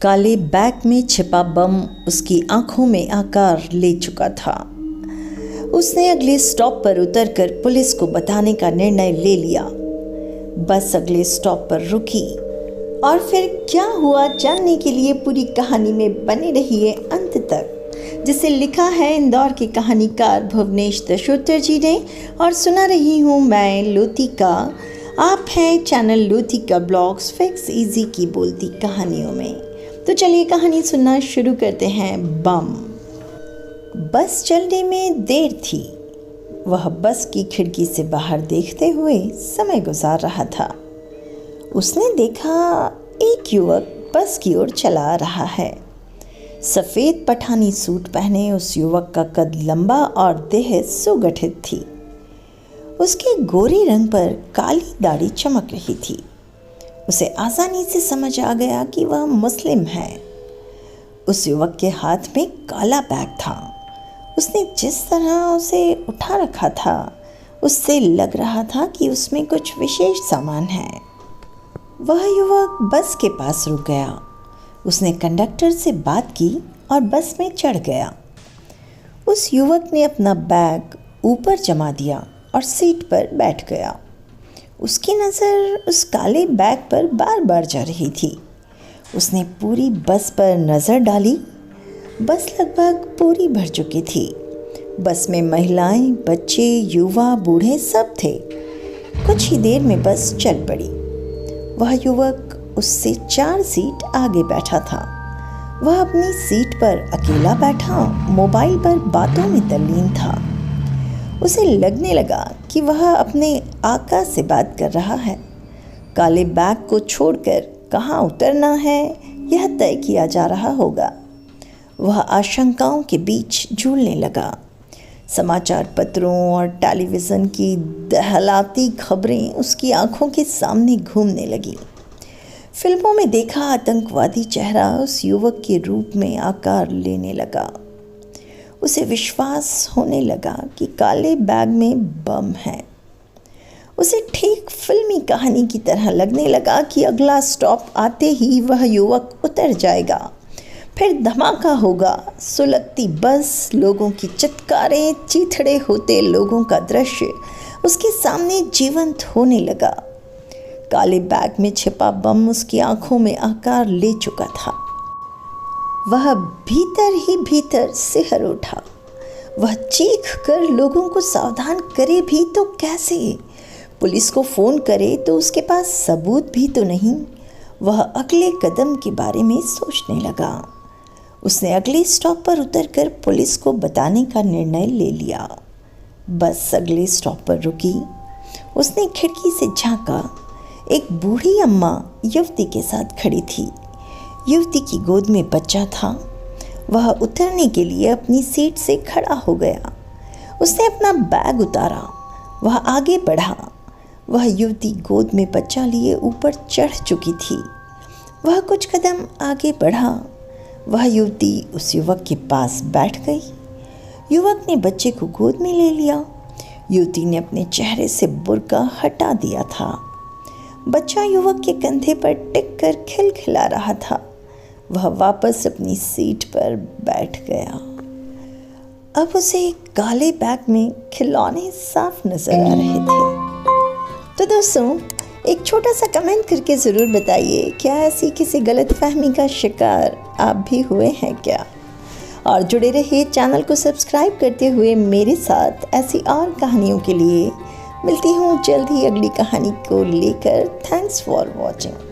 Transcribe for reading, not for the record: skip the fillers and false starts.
काले बैग में छिपा बम उसकी आंखों में आकार ले चुका था। उसने अगले स्टॉप पर उतरकर पुलिस को बताने का निर्णय ले लिया। बस अगले स्टॉप पर रुकी और फिर क्या हुआ जानने के लिए पूरी कहानी में बने रहिए अंत तक, जिसे लिखा है इंदौर के कहानीकार भुवनेश दशोतर जी ने और सुना रही हूँ मैं लोतिका। आप हैं channel Lotika blogs fix easy की बोलती कहानियों में। तो चलिए कहानी सुनना शुरू करते हैं। बम। बस चलने में देर थी। वह बस की खिड़की से बाहर देखते हुए समय गुजार रहा था। उसने देखा एक युवक बस की ओर चला आ रहा है। सफ़ेद पठानी सूट पहने उस युवक का कद लंबा और देह सुगठित थी। उसके गोरे रंग पर काली दाढ़ी चमक रही थी। उसे आसानी से समझ आ गया कि वह मुस्लिम है। उस युवक के हाथ में काला बैग था। उसने जिस तरह उसे उठा रखा था उससे लग रहा था कि उसमें कुछ विशेष सामान है। वह युवक बस के पास रुक गया। उसने कंडक्टर से बात की और बस में चढ़ गया। उस युवक ने अपना बैग ऊपर जमा दिया और सीट पर बैठ गया। उसकी नज़र उस काले बैग पर बार बार जा रही थी। उसने पूरी बस पर नज़र डाली। बस लगभग पूरी भर चुकी थी। बस में महिलाएं, बच्चे, युवा, बूढ़े सब थे। कुछ ही देर में बस चल पड़ी। वह युवक उससे 4 सीट आगे बैठा था। वह अपनी सीट पर अकेला बैठा मोबाइल पर बातों में तल्लीन था। उसे लगने लगा कि वह अपने आका से बात कर रहा है। काले बैग को छोड़कर कहाँ उतरना है यह तय किया जा रहा होगा। वह आशंकाओं के बीच झूलने लगा। समाचार पत्रों और टेलीविज़न की दहलाती खबरें उसकी आंखों के सामने घूमने लगी। फिल्मों में देखा आतंकवादी चेहरा उस युवक के रूप में आकार लेने लगा। उसे विश्वास होने लगा कि काले बैग में बम है। उसे ठीक फिल्मी कहानी की तरह लगने लगा कि अगला स्टॉप आते ही वह युवक उतर जाएगा। फिर धमाका होगा। सुलगती बस, लोगों की चित्कारें, चीथड़े होते लोगों का दृश्य उसके सामने जीवंत होने लगा। काले बैग में छिपा बम उसकी आंखों में आकार ले चुका था। वह भीतर ही भीतर सिहर उठा। वह चीख कर लोगों को सावधान करे भी तो कैसे? पुलिस को फ़ोन करे तो उसके पास सबूत भी तो नहीं। वह अगले कदम के बारे में सोचने लगा। उसने अगले स्टॉप पर उतरकर पुलिस को बताने का निर्णय ले लिया। बस अगले स्टॉप पर रुकी। उसने खिड़की से झांका। एक बूढ़ी अम्मा युवती के साथ खड़ी थी। युवती की गोद में बच्चा था। वह उतरने के लिए अपनी सीट से खड़ा हो गया। उसने अपना बैग उतारा। वह आगे बढ़ा। वह युवती गोद में बच्चा लिए ऊपर चढ़ चुकी थी। वह कुछ कदम आगे बढ़ा। वह युवती उस युवक के पास बैठ गई। युवक ने बच्चे को गोद में ले लिया। युवती ने अपने चेहरे से बुर्का हटा दिया था। बच्चा युवक के कंधे पर टिक कर खिलखिला रहा था। वह वापस अपनी सीट पर बैठ गया। अब उसे काले बैग में खिलौने साफ नजर आ रहे थे। तो दोस्तों, एक छोटा सा कमेंट करके ज़रूर बताइए, क्या ऐसी किसी गलतफहमी का शिकार आप भी हुए हैं क्या? और जुड़े रहिए चैनल को सब्सक्राइब करते हुए मेरे साथ ऐसी और कहानियों के लिए। मिलती हूँ जल्द ही अगली कहानी को लेकर। Thanks for watching.